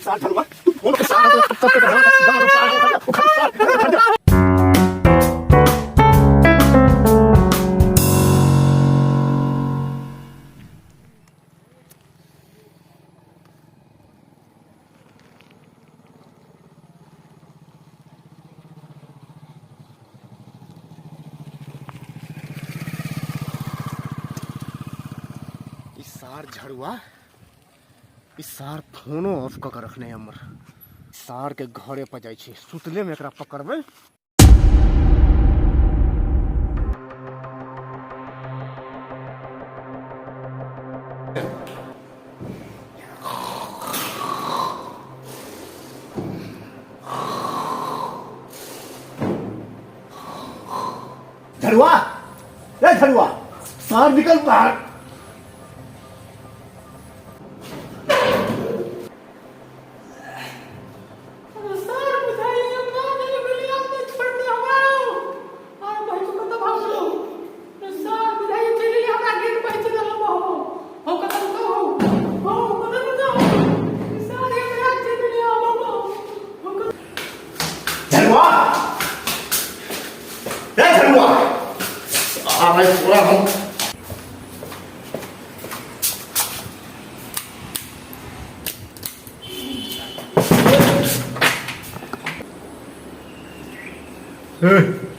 सार झड़ुआ तू फोन पे सार झड़ुआ इस सार फोनो ऑफ कर रखने हमर सार के घरे पर जाई छी सुतले में एकरा पकड़बे। झड़ुआ ए झड़ुआ सार निकल बाहर।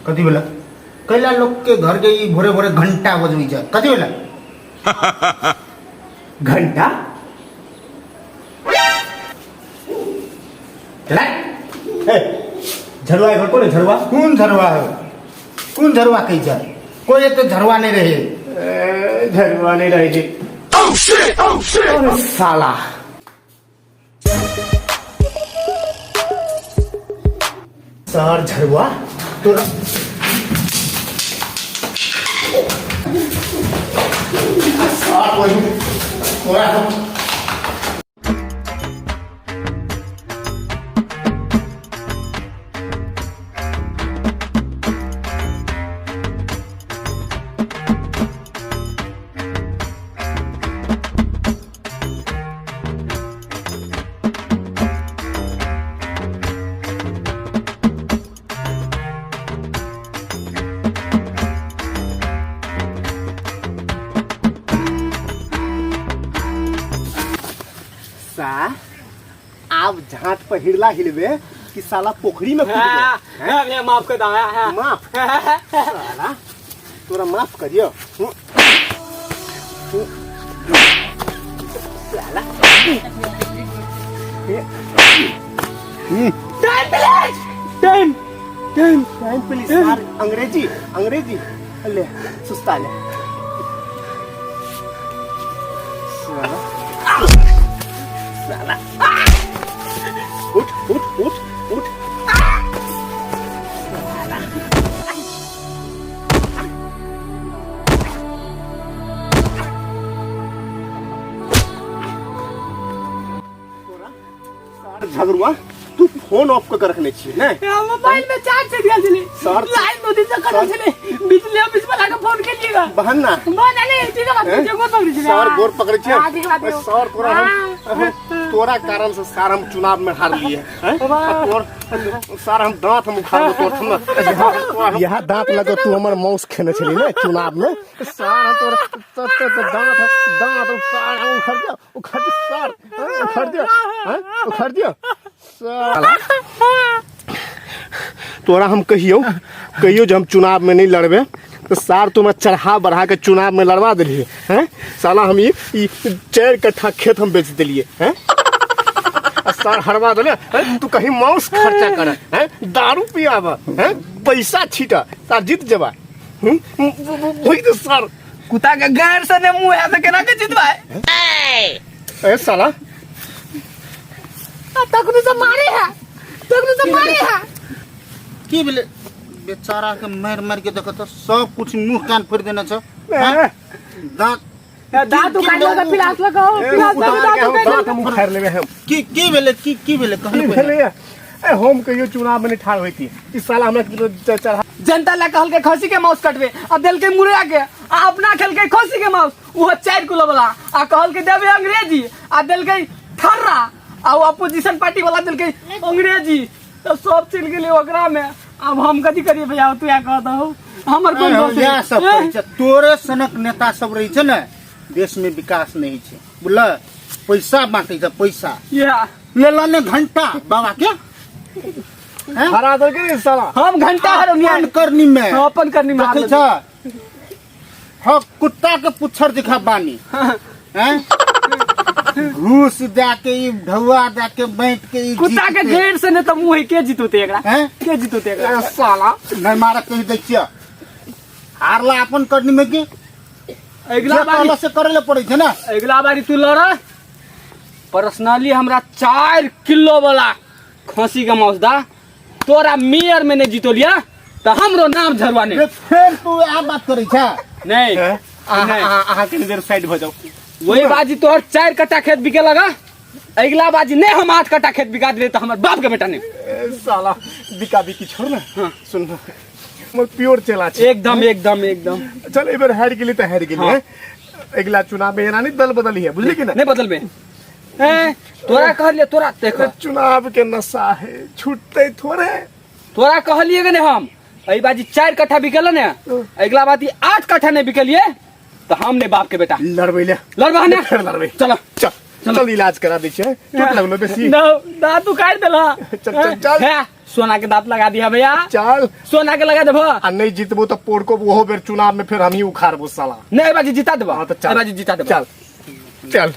कति बेला कैला लोग के घर गई भोरे भोरे घंटा बजवी जा कति बेला घंटा झड़ुआ घर कौन है झड़ुआ कौन झड़ुआ है कौन झड़ुआ कही जा कोई तो झड़ुआ नहीं रहे झड़ुआ नहीं रहे जी साला सार झड़ुआ तोरा सार तोरा आप झाट पर हिरला हिलवे कि साला पोखरी में कूद माफ कर दो माफ साला तोरा माफ करियो साला टाइम प्लीज यार अंग्रेजी ले सुस्ता ले साला उठ झगड़ुआ तू फोन ऑफ कर रखने छी ने मोबाइल में चार्ज से दिया चली सर लाइन दो दिन से कट चली बिजली ऑफिस वाला का फोन के लिएगा बहन ना बहन ले ठीक है बात जो गोर पकड़ी सर गोर पकड़े छे सर तोरा हम तोरा कारण से सार हम चुनाव में हार लिए हैं तोर सार हम दांत हम उखाड़ तोर सुन यहां दांत लगो तू हमर मांस खेने छली ने चुनाव में सार हम तोर दांत उखाड़ दियो साला तोरा हम कहियो जब हम चुनाव में नहीं लड़बे तो सार तुम्हें चढ़ा बढ़ा के चुनाव में लड़वा दिलिए हैं साला हम ये 4 कट्ठा खेत हम बेच दिलिए हैं सार हरवा दिले तू कहीं मांस खर्चा कर हैं दारू पियावा हैं पैसा छीटा सार जीत जबा वही तो सार कुत्ता के गैर से ने मुंह ऐसे केना के जितवाए ए साला तकनी से मारे है की बोले बेचारा के मार के देखो तो सब कुछ मुंह कान फोड़ देना छ दांत उखाड़ लगा पिलास लगाओ दांत हम उखाड़ लेबे हम की भेले कहले हम कहियो चुनाव में ठाड़ होई थी इस साल हमरा चढ़ा जनता ला कहल के खसी के मांस कटवे आ दिल के मुर्गा के आ अपना खेल के खसी के मांस वो 4 किलो वाला आ कहल के देबे अंग्रेजी आ दिल के ठर्रा आ अपोजिशन पार्टी वाला दिल के अंग्रेजी तो सब चल गेले ओकरा में। अब हम कथी करिए भैया, तू या कह दहो हमर कोन दोस्त इएह सब कहै छै, तोरे सनक नेता सब रहै छै ने देश में विकास नहीं छै, बुझल? पैसा बांटै छै, पैसा या लेला ने घंटा बाबा के हरा दो के साला। हम घंटा अपन करनी में अपन करनी में देखै छ ह कुत्ता के पुच्छर दिखा बानी हैं, घूस दे के ई ढौआ दे के बैठ के ई कुत्ता के ढेर से ने त मुंह के जीतोते एकरा, हैं के जीतोते एकरा ए साला नहीं मारा कहि दै छियै, हारला अपन करनी में के अगला बारी से करे ले पड़ै छै ना। अगला बारी तू लड़ पर्सनली हमरा 4 किलो वाला खसी का मांस दा, तोरा मेयर में नहीं जीतोलिया तो हमरो नाम झरवाने। रे फिर तू आ बात करै छै नहीं अहाँ के देर साइड भ जाओ। वही बाजी तोहर 4 कट्टा खेत बिके लगा, अगला बाजी नहीं हम 8 कट्टा खेत बिका दे तो हमर बाप के बेटा ने। ए साला बिका बिकी छोड़ ना। सुन मोर प्योर चला छै एकदम एकदम एकदम चल एबर हार गेली त हार गेली है। अगला चुनाव में एना नहीं दल बदली है, बुझली कि ना? नहीं बदलबे हैं, तोरा कहलिए तोरा देख चुनाव के नशा है, छूटते थोड़े। तोरा कहलिए कि नहीं हम अई बाजी 4 कट्ठा बिकल ने, अगला बाजी 8 कट्ठा नहीं बिकलिए तो हम ने बाप के बेटा लड़बै ले लड़बा ने। फिर लड़बै। चलो चल चल इलाज करा दै छै, चोट लगलो बेसी। नो दांत तू काट देला। चल चल चल है, सोना के दांत लगा दिया भैया, चल। सोना के लगा देबो। आ नहीं जीतबो तो पोड़ को ओहो बेर चुनाव में फिर हम ही उखाड़बो साला। नहीं बाजी जिता देबो, हाँ तो चल बाजी जिता देबो। चल चल